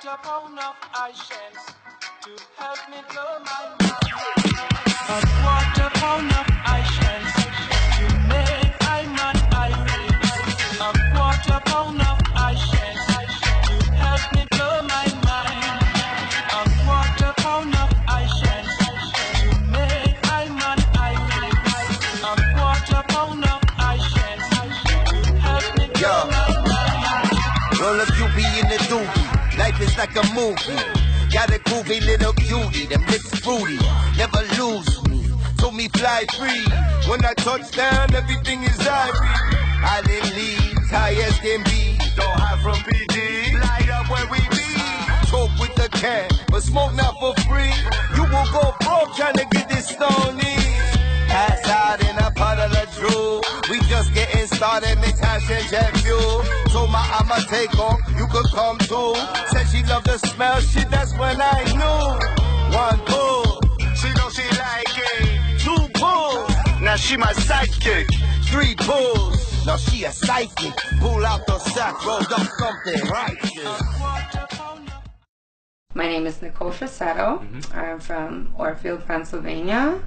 quarter pound of Ishens to help me blow my mind. A quarter pound of Ishens to make I man irate. A quarter pound of Ishens to help me blow my mind. A quarter pound of Ishens to make I man irate. A quarter pound of Ishens to help me blow my mind. All of you be in the doobie, life is like a movie. Got a groovy little cutie, them lips fruity, never lose me, told me fly free. When I touch down, everything is ivory. Island leaves, high as can be. Don't hide from PD, light up where we be. Choke with the can, but smoke not for free. You will go broke trying to get this stony. Pass out in a puddle of drool. We just getting started, mix hash and jet fuel. Told my I'ma take off, you could come too. Said she loved the smell, shit, that's when I knew. One pull, she know she like it. Two pulls, now she my sidekick. Three pulls, now she a psychic. Pull out the sack, rolled up something righteous. My name is Nicole Frasetto. I'm from Orfield, Pennsylvania.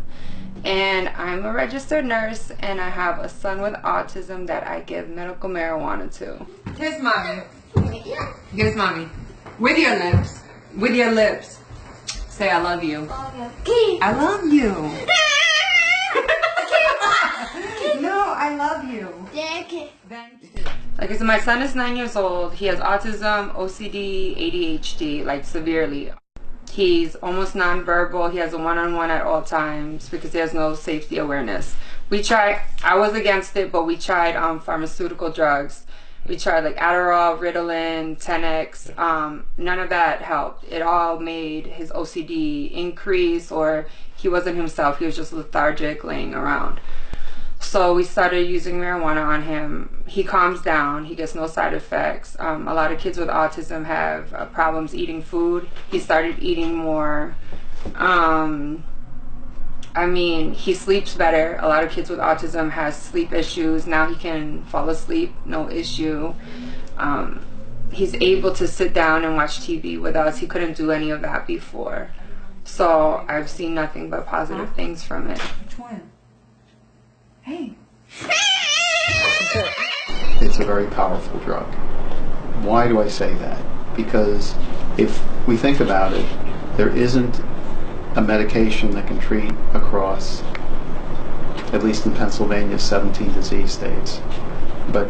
And I'm a registered nurse, and I have a son with autism that I give medical marijuana to. Kiss mommy. Kiss mommy. With your lips. With your lips. Say I love you. I love you. No, I love you. Like I said, my son is 9 years old. He has autism, OCD, ADHD, like severely. He's almost nonverbal. He has a one-on-one at all times because he has no safety awareness. We tried, I was against it, but we tried pharmaceutical drugs. We tried like Adderall, Ritalin, Tenex. None of that helped. It all made his OCD increase, or he wasn't himself. He was just lethargic, laying around. So we started using marijuana on him. He calms down. He gets no side effects. A lot of kids with autism have problems eating food. He started eating more. He sleeps better. A lot of kids with autism has sleep issues. Now he can fall asleep, no issue. He's able to sit down and watch TV with us. He couldn't do any of that before. So I've seen nothing but positive things from it. Which one? Hey. It's a very powerful drug. Why do I say that? Because if we think about it, there isn't a medication that can treat across, at least in Pennsylvania, 17 disease states, but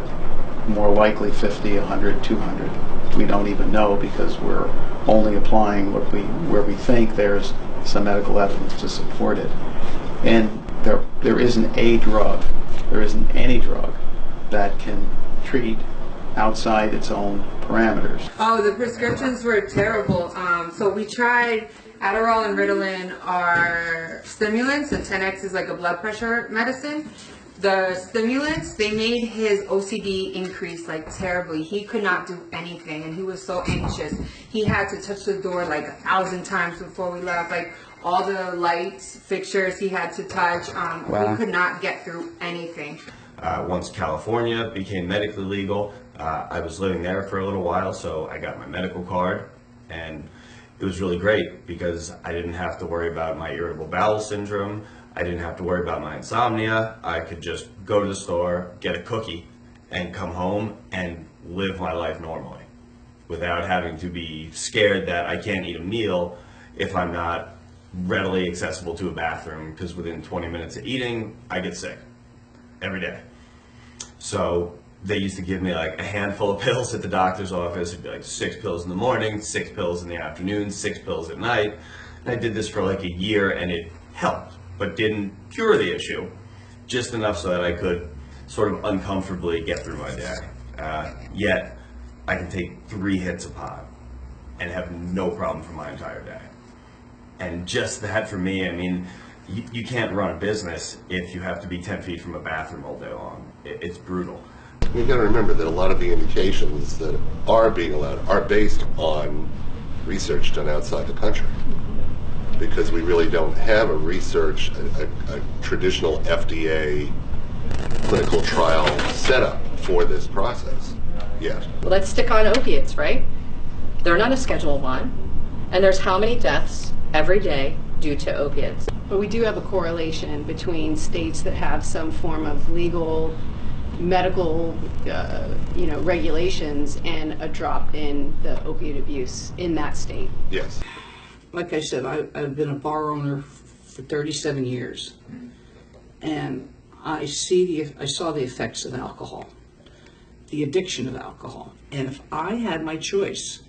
more likely 50, 100, 200. We don't even know because we're only applying where we think there's some medical evidence to support it. And there isn't a drug, there isn't any drug that can treat outside its own parameters. Oh, the prescriptions were terrible. So we tried Adderall and Ritalin are stimulants, and Tenex is like a blood pressure medicine. The stimulants, they made his OCD increase like terribly. He could not do anything, and he was so anxious. He had to touch the door like 1,000 times before we left. Like all the lights, fixtures he had to touch. Wow. We could not get through anything. Once California became medically legal, I was living there for a little while, so I got my medical card, and it was really great because I didn't have to worry about my irritable bowel syndrome. I didn't have to worry about my insomnia. I could just go to the store, get a cookie, and come home and live my life normally without having to be scared that I can't eat a meal if I'm not readily accessible to a bathroom, because within 20 minutes of eating, I get sick every day. So they used to give me like a handful of pills at the doctor's office. It'd be like 6 pills in the morning, 6 pills in the afternoon, 6 pills at night. And I did this for like a year, and it helped, but didn't cure the issue, just enough so that I could sort of uncomfortably get through my day. Yet I can take 3 hits of pot and have no problem for my entire day. And just that for me, I mean, you can't run a business if you have to be 10 feet from a bathroom all day long. It's brutal. You've got to remember that a lot of the indications that are being allowed are based on research done outside the country, because we really don't have a traditional FDA clinical trial setup for this process yet. Well, let's stick on opiates, right? They're not a Schedule 1, and there's how many deaths every day due to opiates. But we do have a correlation between states that have some form of legal, medical, regulations and a drop in the opiate abuse in that state. Yes. Like I said, I've been a bar owner for 37 years, and I saw the effects of alcohol, the addiction of alcohol. And if I had my choice,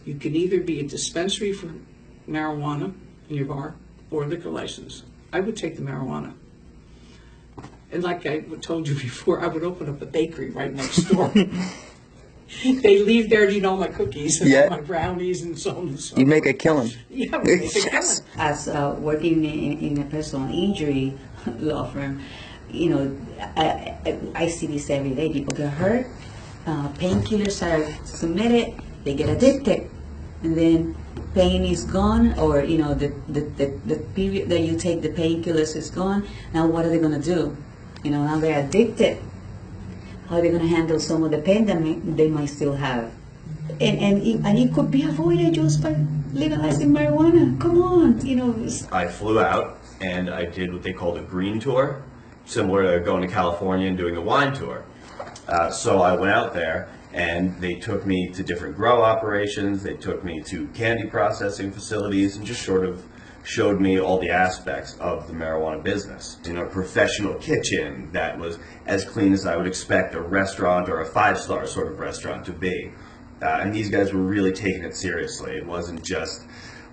you could either be a dispensary for marijuana in your bar or a liquor license. I would take the marijuana. And like I told you before, I would open up a bakery right next door. They leave there, my cookies and my brownies and so on and so. You make a killing. Yeah, we make a killing. As working in a personal injury law firm, I see this every day. People get hurt, painkillers are submitted, they get addicted, and then pain is gone, or the period that you take the painkillers is gone. Now what are they going to do? Now they're addicted. How are they going to handle some of the pain that they might still have? And it could be avoided just by legalizing marijuana. Come on, I flew out and I did what they called a green tour, similar to going to California and doing a wine tour. So I went out there and they took me to different grow operations, they took me to candy processing facilities, and just sort of showed me all the aspects of the marijuana business. A professional kitchen that was as clean as I would expect a restaurant or a five-star sort of restaurant to be. And these guys were really taking it seriously. It wasn't just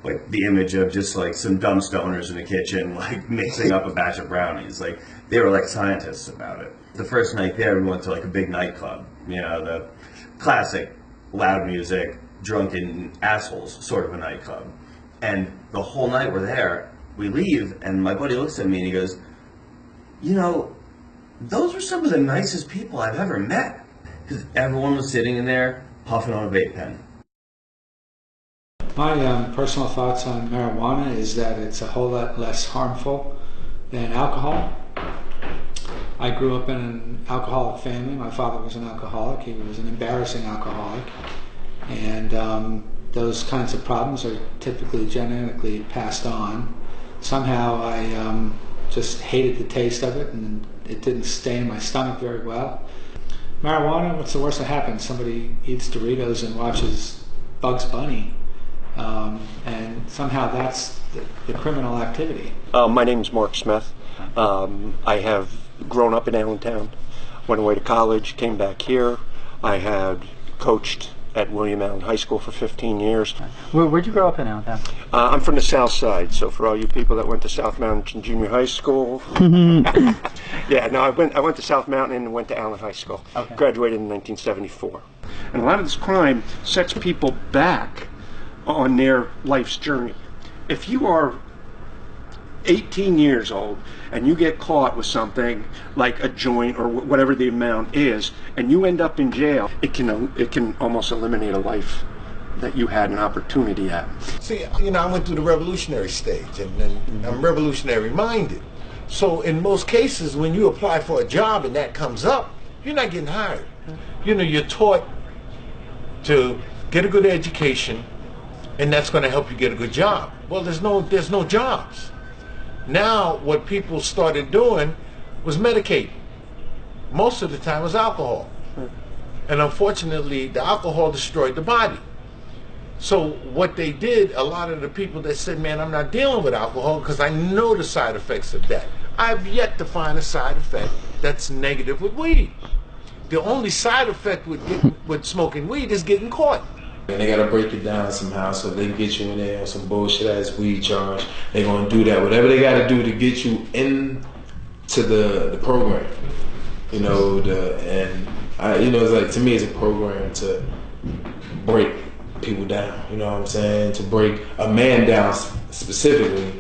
like the image of just like some dumb stoners in a kitchen like mixing up a batch of brownies. Like they were like scientists about it. The first night there, we went to like a big nightclub, the classic loud music, drunken assholes sort of a nightclub. And the whole night we're there, we leave, and my buddy looks at me and he goes, those were some of the nicest people I've ever met. Because everyone was sitting in there puffing on a vape pen. My personal thoughts on marijuana is that it's a whole lot less harmful than alcohol. I grew up in an alcoholic family. My father was an alcoholic. He was an embarrassing alcoholic. And those kinds of problems are typically genetically passed on. Somehow I just hated the taste of it, and it didn't stay in my stomach very well. Marijuana, what's the worst that happens? Somebody eats Doritos and watches Bugs Bunny, and somehow that's the criminal activity. My name's Mark Smith. I have grown up in Allentown, went away to college, came back here. I had coached at William Allen High School for 15 years. Where'd you grow up in Allentown? I'm from the South Side, so for all you people that went to South Mountain Junior High School, yeah, no, I went to South Mountain and went to Allen High School. Okay. Graduated in 1974. And a lot of this crime sets people back on their life's journey. If you are 18 years old and you get caught with something like a joint or whatever the amount is, and you end up in jail, it can almost eliminate a life that you had an opportunity at. See, I went through the revolutionary stage, and I'm revolutionary minded. So in most cases, when you apply for a job and that comes up, you're not getting hired. You're taught to get a good education, and that's going to help you get a good job. Well, there's no jobs. Now, what people started doing was medicating. Most of the time it was alcohol. And unfortunately, the alcohol destroyed the body. So what they did, a lot of the people that said, man, I'm not dealing with alcohol because I know the side effects of that. I've yet to find a side effect that's negative with weed. The only side effect with smoking weed is getting caught. And they gotta break it down somehow, so if they get you in there on some bullshit ass weed charge, they're gonna do that. Whatever they gotta do to get you into the program. It's like, to me, it's a program to break people down, you know what I'm saying? To break a man down specifically,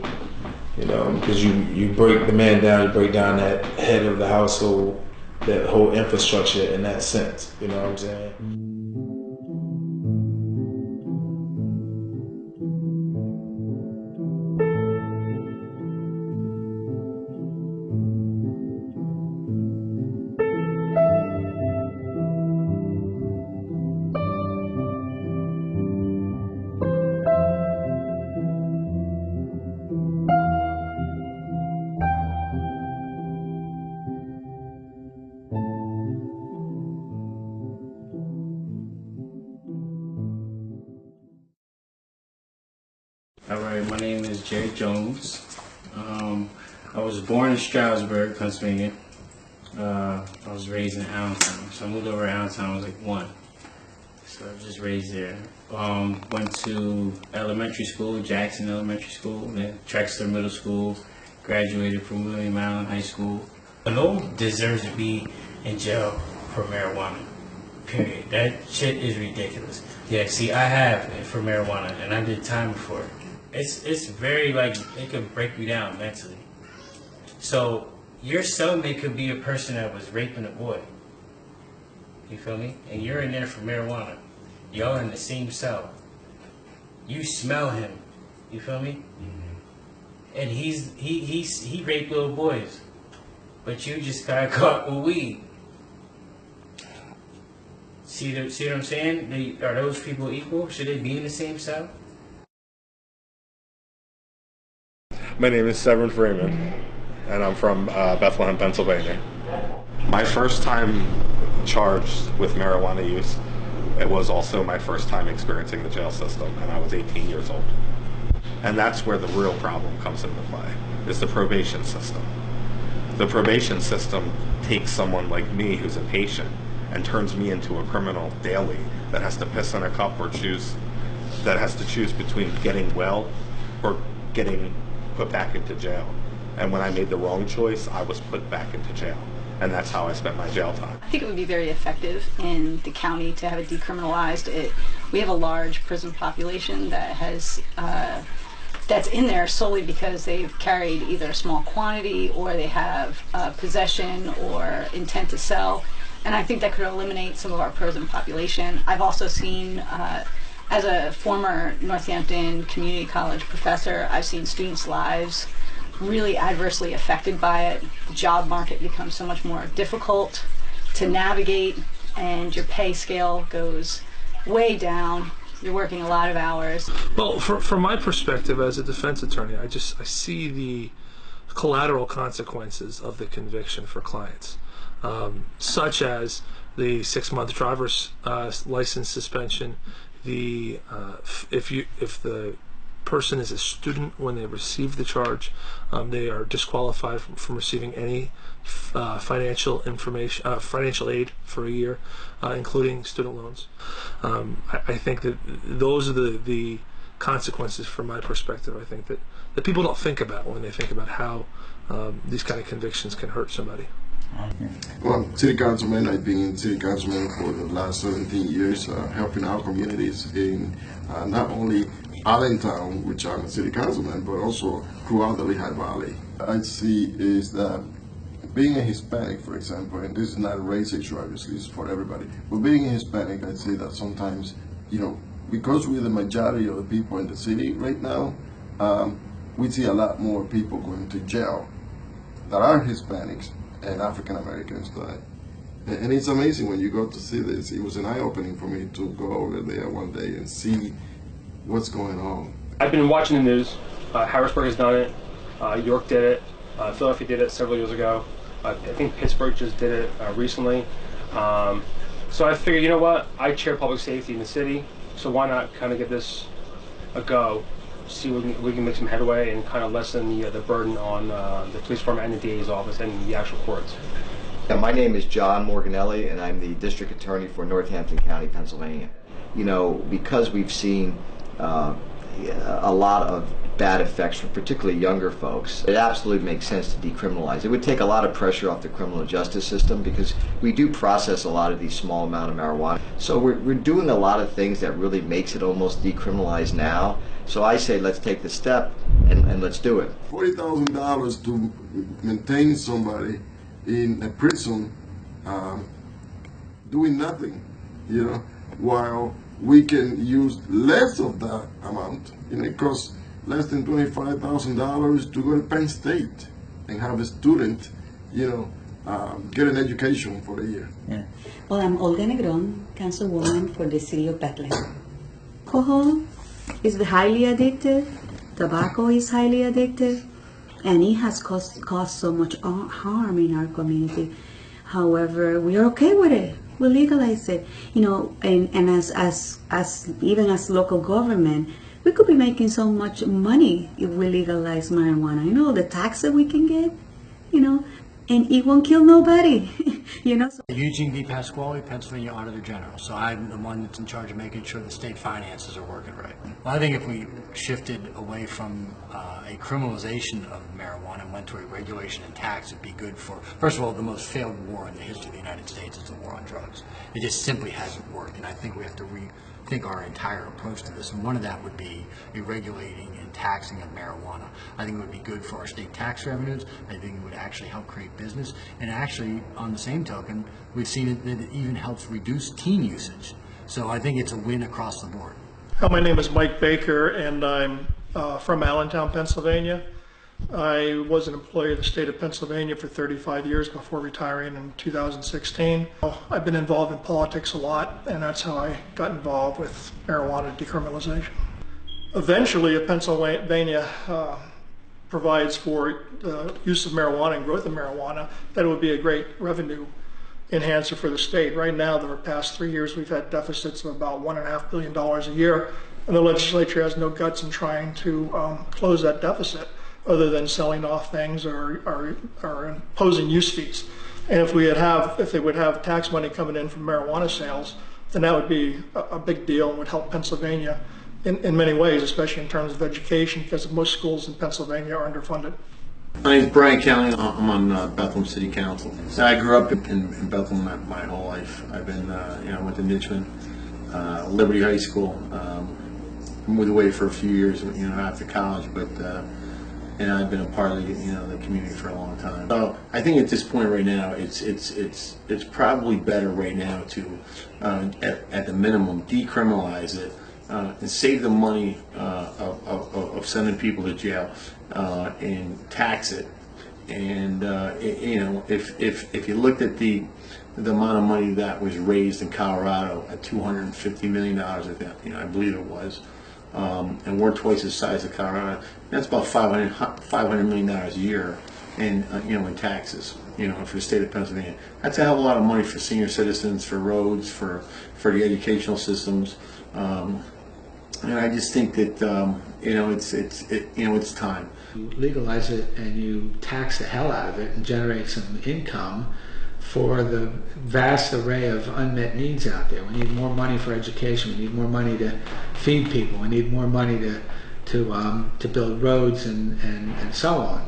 because you break the man down, you break down that head of the household, that whole infrastructure in that sense, you know what I'm saying? Alright, my name is Jerry Jones. I was born in Stroudsburg, Pennsylvania. I was raised in Allentown. So I moved over to Allentown when I was like 1. So I was just raised there. Went to elementary school, Jackson Elementary School, then Trexler Middle School, graduated from William Allen High School. No one deserves to be in jail for marijuana, period. That shit is ridiculous. Yeah, see, I have it for marijuana, and I did time before it. It's very, like, it could break you down mentally. So your cellmate could be a person that was raping a boy. You feel me? And you're in there for marijuana. Y'all are in the same cell. You smell him. You feel me? And he raped little boys. But you just got caught with weed. See what I'm saying? Are those people equal? Should they be in the same cell? My name is Severin Freeman, and I'm from Bethlehem, Pennsylvania. My first time charged with marijuana use, it was also my first time experiencing the jail system, and I was 18 years old. And that's where the real problem comes into play, is the probation system. The probation system takes someone like me who's a patient and turns me into a criminal daily that has to piss in a cup or that has to choose between getting well or getting put back into jail. And when I made the wrong choice, I was put back into jail. And that's how I spent my jail time. I think it would be very effective in the county to have it decriminalized. We have a large prison population that has that's in there solely because they've carried either a small quantity or they have possession or intent to sell. And I think that could eliminate some of our prison population. I've also seen, as a former Northampton Community College professor, I've seen students' lives really adversely affected by it. The job market becomes so much more difficult to navigate, and your pay scale goes way down. You're working a lot of hours. Well, from my perspective as a defense attorney, I see the collateral consequences of the conviction for clients, such as the 6-month driver's license suspension. If the person is a student when they receive the charge, they are disqualified from receiving any financial aid for a year, including student loans. I think that those are the consequences from my perspective. I think that people don't think about when they think about how these kind of convictions can hurt somebody. Well, City Councilman, I've been City Councilman for the last 17 years, helping our communities in not only Allentown, which I'm a City Councilman, but also throughout the Lehigh Valley. I see is that being a Hispanic, for example, and this is not race issue, obviously, it's for everybody, but being a Hispanic, I say that sometimes, because we're the majority of the people in the city right now, we see a lot more people going to jail that are Hispanics and African Americans. And it's amazing when you go to see this. It was an eye-opening for me to go over there one day and see what's going on. I've been watching the news. Harrisburg has done it. York did it. Philadelphia did it several years ago. I think Pittsburgh just did it recently. So I figured, you know what? I chair public safety in the city, so why not kind of give this a go, see if we can make some headway and kind of lessen the burden on the police department and the DA's office and the actual courts. Yeah, my name is John Morganelli, and I'm the district attorney for Northampton County, Pennsylvania. Because we've seen a lot of bad effects for particularly younger folks, it absolutely makes sense to decriminalize. It would take a lot of pressure off the criminal justice system because we do process a lot of these small amount of marijuana. So we're doing a lot of things that really makes it almost decriminalized now. So I say let's take the step and let's do it. $40,000 to maintain somebody in a prison doing nothing, while we can use less of that amount. It costs less than $25,000 to go to Penn State and have a student, get an education for a year. Yeah. Well, I'm Olga Negron, councilwoman for the city of Bethlehem. Alcohol is highly addictive, tobacco is highly addictive, and it has caused so much harm in our community. However, we are okay with it. We legalize it, and as even as local government, we could be making so much money if we legalize marijuana. You know, the tax that we can get, you know, and it won't kill nobody, you know. So. Eugene D. Pasquale, Pennsylvania Auditor General. So I'm the one that's in charge of making sure the state finances are working right. Well, I think if we shifted away from a criminalization of marijuana and went to a regulation and tax, it'd be good for, first of all, the most failed war in the history of the United States is the war on drugs. It just simply hasn't worked, and I think we have to rethink our entire approach to this, and one of that would be a regulating and taxing of marijuana. I think it would be good for our state tax revenues. I think it would actually help create business, and actually, on the same token, we've seen it that it even helps reduce teen usage. So I think it's a win across the board. My name is Mike Baker, and I'm from Allentown, Pennsylvania. I was an employee of the state of Pennsylvania for 35 years before retiring in 2016. I've been involved in politics a lot, and that's how I got involved with marijuana decriminalization. Eventually, if Pennsylvania provides for the use of marijuana and growth of marijuana, that would be a great revenue enhancer for the state. Right now, the past 3 years, we've had deficits of about $1.5 billion a year, and the legislature has no guts in trying to close that deficit, other than selling off things or imposing use fees. And if they would have tax money coming in from marijuana sales, then that would be a big deal and would help Pennsylvania in many ways, especially in terms of education, because most schools in Pennsylvania are underfunded. My name is Brian Kelly. I'm on Bethlehem City Council. So I grew up in Bethlehem my whole life. I've been, I went to Nitchman, Liberty High School. Moved away for a few years, after college, but and I've been a part of the community for a long time. So I think at this point right now, it's probably better right now to, at the minimum, decriminalize it and save the money of sending people to jail and tax it. And if you looked at the amount of money that was raised in Colorado at $250 million, I believe it was. And we're twice the size of Colorado. That's about $500 million a year in in taxes. For the state of Pennsylvania, that's a hell of a lot of money for senior citizens, for roads, for the educational systems. And I just think that it's time. You legalize it and you tax the hell out of it and generate some income for the vast array of unmet needs out there. We need more money for education. We need more money to feed people. We need more money to build roads and so on.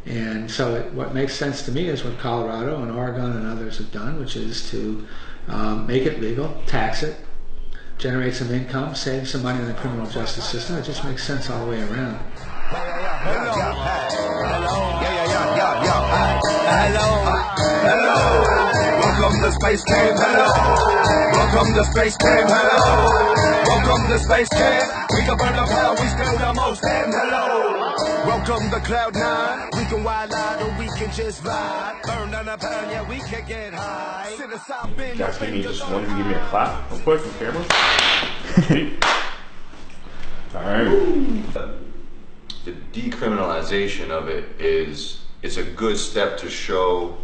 And so what makes sense to me is what Colorado and Oregon and others have done, which is to make it legal, tax it, generate some income, save some money in the criminal justice system. It just makes sense all the way around. Welcome to Space Camp, hello. Welcome to Space Camp, hello. Welcome to Space Camp. We can burn up hell, we still the most, and hello. Welcome to Cloud9. We can wild out or we can just vibe. Burn down a pound, yeah, we can get high. Guys, give me just one of you give me a clap real quick from camera. Alright. The decriminalization of it it's a good step to show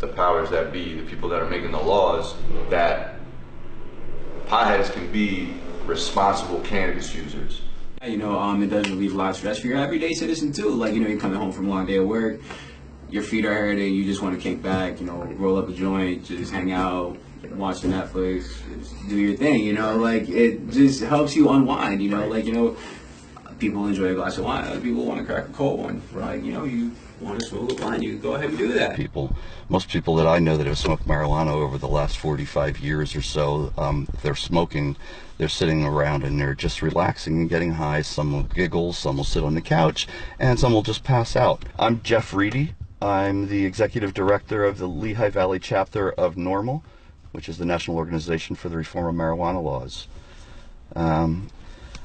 the powers that be, the people that are making the laws, that potheads can be responsible cannabis users. It does relieve a lot of stress for your everyday citizen too. Like, you're coming home from a long day of work, your feet are hurting, you just want to kick back, roll up a joint, just hang out, watch the Netflix, do your thing, like, it just helps you unwind, people enjoy a glass of wine, other people want to crack a cold one, like, you want to smoke a blunt, you go ahead and do that. Most people that I know that have smoked marijuana over the last 45 years or so, they're smoking, they're sitting around and they're just relaxing and getting high. Some will giggle, some will sit on the couch, and some will just pass out. I'm Jeff Reedy. I'm the executive director of the Lehigh Valley chapter of NORML, which is the National Organization for the Reform of Marijuana Laws.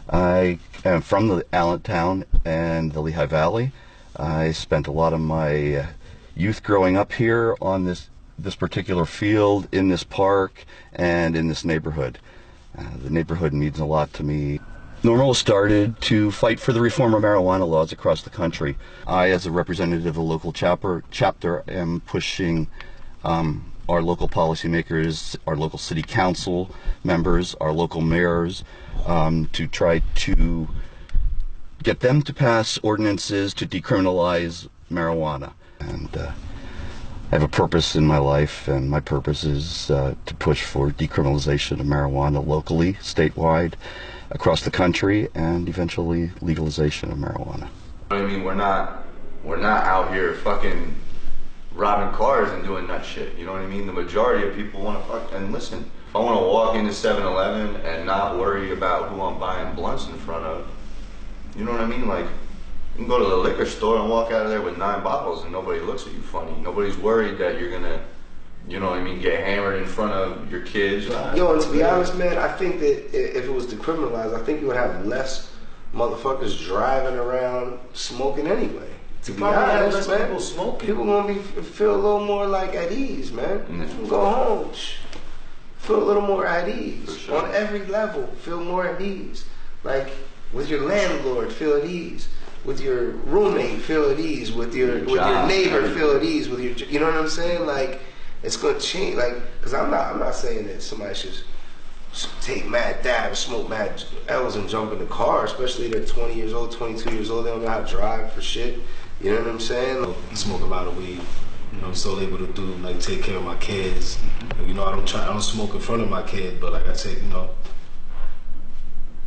I am from the Allentown and the Lehigh Valley. I spent a lot of my youth growing up here on this particular field, in this park, and in this neighborhood. The neighborhood means a lot to me. NORML started to fight for the reform of marijuana laws across the country. I, as a representative of the local chapter, am pushing our local policymakers, our local city council members, our local mayors, to try to get them to pass ordinances to decriminalize marijuana. And I have a purpose in my life, and my purpose is to push for decriminalization of marijuana locally, statewide, across the country, and eventually legalization of marijuana. I mean, we're not out here fucking robbing cars and doing that shit. You know what I mean? The majority of people want to fuck. And listen, if I want to walk into 7-Eleven and not worry about who I'm buying blunts in front of, you know what I mean? Like, you can go to the liquor store and walk out of there with 9 bottles and nobody looks at you funny. Nobody's worried that you're gonna, you know what I mean, get hammered in front of your kids. Yo, and to be honest, man, I think that if it was decriminalized, I think you would have less motherfuckers driving around smoking anyway. To be honest, man, people gonna feel a little more like at ease, man. Go home, feel a little more at ease on every level. Feel more at ease, like with your landlord, feel at ease. With your roommate, feel at ease. With your neighbor, feel at ease. With your, you know what I'm saying? Like, it's gonna change. Like, cause I'm not saying that somebody should take mad dabs, smoke mad L's, and jump in the car. Especially if they're 20 years old, 22 years old. They don't know how to drive for shit. You know what I'm saying? Smoke a lot of weed. You know, I'm still able to do, like, take care of my kids. You know, I don't smoke in front of my kid, but like I take, you know,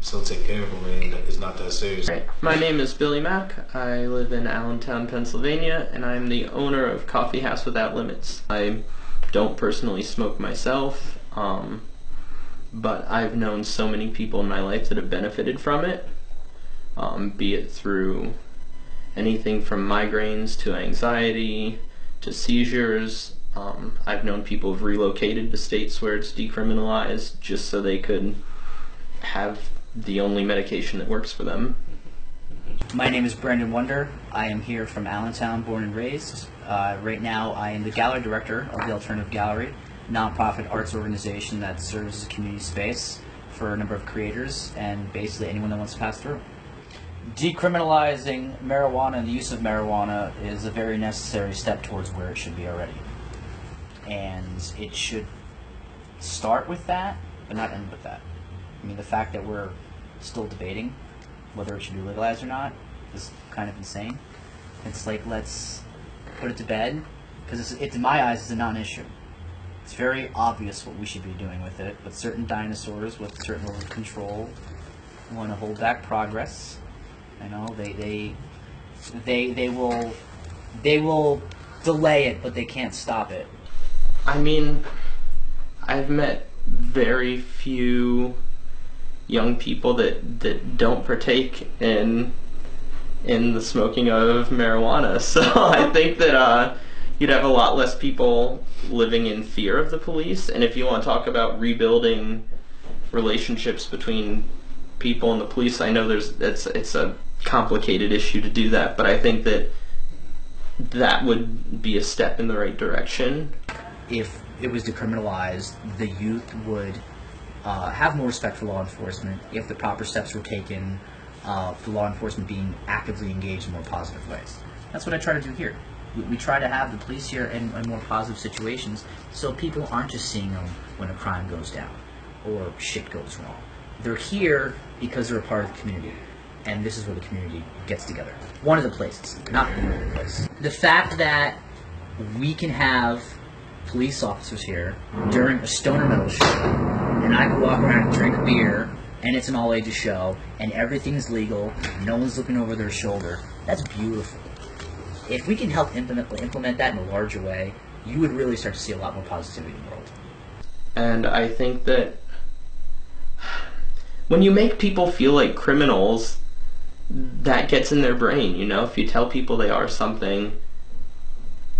still take care of them, and it's not that serious. Right. My name is Billy Mack. I live in Allentown, Pennsylvania, and I'm the owner of Coffee House Without Limits. I don't personally smoke myself, but I've known so many people in my life that have benefited from it, be it through anything from migraines to anxiety to seizures. I've known people who've relocated to states where it's decriminalized just so they could have the only medication that works for them. My name is Brandon Wonder. I am here from Allentown, born and raised. Right now I am the gallery director of the Alternative Gallery, nonprofit arts organization that serves as a community space for a number of creators and basically anyone that wants to pass through. Decriminalizing marijuana and the use of marijuana is a very necessary step towards where it should be already. And it should start with that, but not end with that. I mean, the fact that we're still debating whether it should be legalized or not is kind of insane. It's like, let's put it to bed, because it's in my eyes, it's a non-issue. It's very obvious what we should be doing with it, but certain dinosaurs with a certain level of control want to hold back progress. You know, they will delay it, but they can't stop it. I mean, I've met very few young people that don't partake in the smoking of marijuana, so I think that you'd have a lot less people living in fear of the police. And if you want to talk about rebuilding relationships between people and the police, I know it's a complicated issue to do that, but I think that would be a step in the right direction. If it was decriminalized, the youth would have more respect for law enforcement if the proper steps were taken for law enforcement being actively engaged in more positive ways. That's what I try to do here. We try to have the police here in more positive situations so people aren't just seeing them when a crime goes down or shit goes wrong. They're here because they're a part of the community, and this is where the community gets together. One of the places, not the only place. The fact that we can have police officers here during a stoner metal show, and I can walk around and drink beer, and it's an all-ages show, and everything's legal, no one's looking over their shoulder. That's beautiful. If we can help implement that in a larger way, you would really start to see a lot more positivity in the world. And I think that when you make people feel like criminals, that gets in their brain, you know? If you tell people they are something,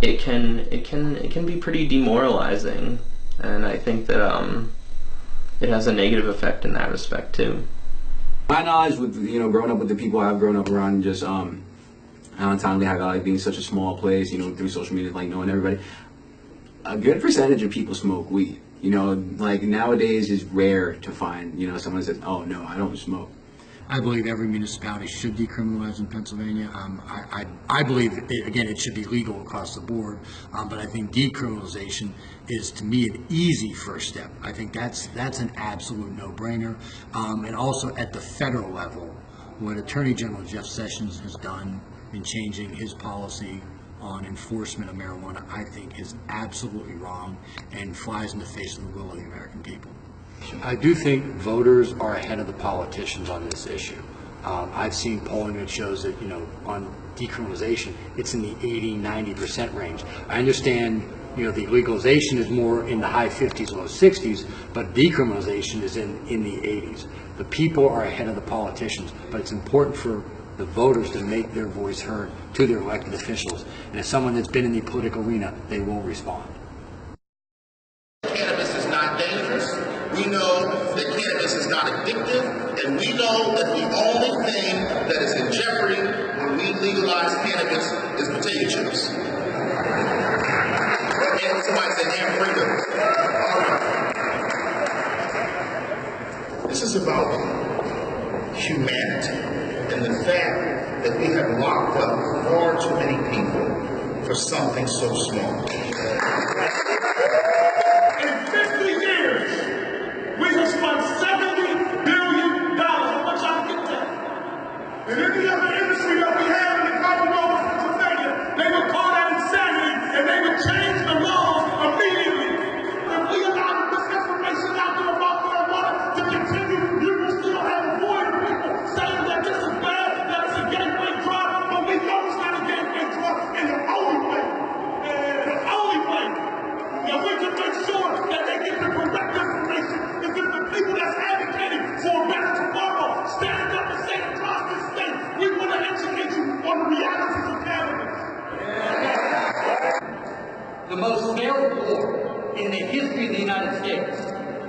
it can be pretty demoralizing, and I think that it has a negative effect in that respect too. My knowledge with, you know, growing up with the people I've grown up around, just Allentown, Lehigh Valley being such a small place, you know, through social media, like knowing everybody, a good percentage of people smoke weed. You know, like nowadays it's rare to find, you know, someone that says, oh no, I don't smoke. I believe every municipality should decriminalize in Pennsylvania. I believe, again, it should be legal across the board, but I think decriminalization is, to me, an easy first step. I think that's an absolute no-brainer. And also at the federal level, what Attorney General Jeff Sessions has done in changing his policy on enforcement of marijuana, I think is absolutely wrong and flies in the face of the will of the American people. I do think voters are ahead of the politicians on this issue. I've seen polling that shows that, on decriminalization, it's in the 80-90% range. I understand, the legalization is more in the high 50s, low 60s, but decriminalization is in the 80s. The people are ahead of the politicians, but it's important for the voters to make their voice heard to their elected officials. And as someone that's been in the political arena, they will respond. Cannabis is not dangerous. We know that cannabis is not addictive, and we know that the only thing that is in jeopardy when we legalize cannabis is potato chips. And somebody said, "Damn freedom." This is about humanity and the fact that we have locked up far too many people for something so small. In 50 years, we have spent $70 billion. How much I get that? In any other industry that we have in the Commonwealth of Pennsylvania, they would call that insanity and they would change the laws immediately. If we allow misinformation out there about marijuana to continue, you will still have a void of people saying that this is bad, that it's a gateway drug, but we know it's not a gateway drug, and the only way that we can make sure that they get the correct information is if the people that's advocating for a better tomorrow stand up and say across this state, we want to educate you on the realities of cannabis. The most scary war in the history of the United States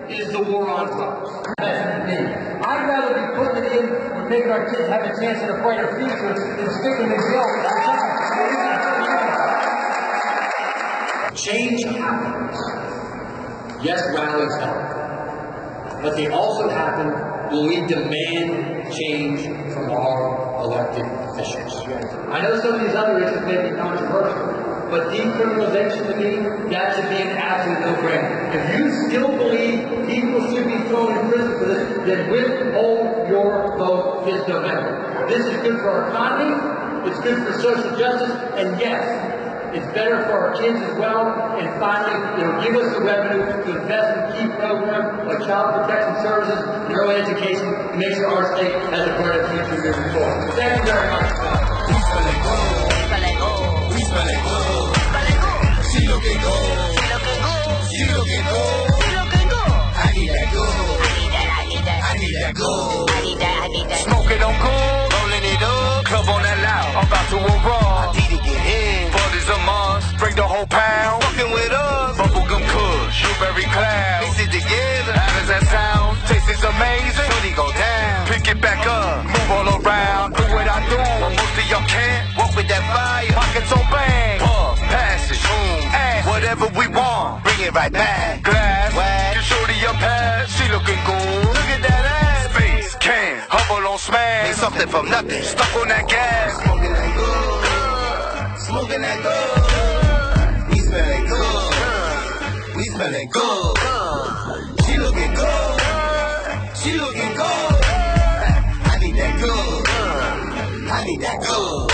is the war on drugs. I'd rather be putting it in and making our kids have a chance at a brighter future than sticking them in jail. Change happens. Yes, rallies help. But they also happen when we demand change from our elected officials. I know some of these other issues may be controversial, but decriminalization to me, that should be an absolute no-brainer. If you still believe people should be thrown in prison for this, then withhold your vote this November. This is good for our economy, it's good for social justice, and yes, it's better for our kids as well, and finally, it'll give us the revenue to invest in key programs like child protection services and early education to make sure our state has a brighter future moving forward. Thank you very much. See looking good. See looking good. I need that good. I need that good. Smoking on good. Rolling it up. Club on that loud. I'm about to arrive. I need to get in. Buddies a month. Bring the whole pound. Fucking with us. Bubblegum Kush. Blueberry cloud. Mix it together. How does that sound? Taste is amazing. Shorty go down. Pick it back up. Move all around. Do what I do. Most of y'all can't. Walk with that fire. Pockets on bang. Puff. Pass it. Boom. Ass. Whatever we want. Bring it right back. Glass. Wax. Give shorty a pass. She looking good. Look at that ass. Space. Can. Hubble on smash. Need something from nothing. Stuck on that gas. Smoking that good. Smoking that good. We smelling good. We smelling good. She looking good. She looking good. I need that good. I need that good.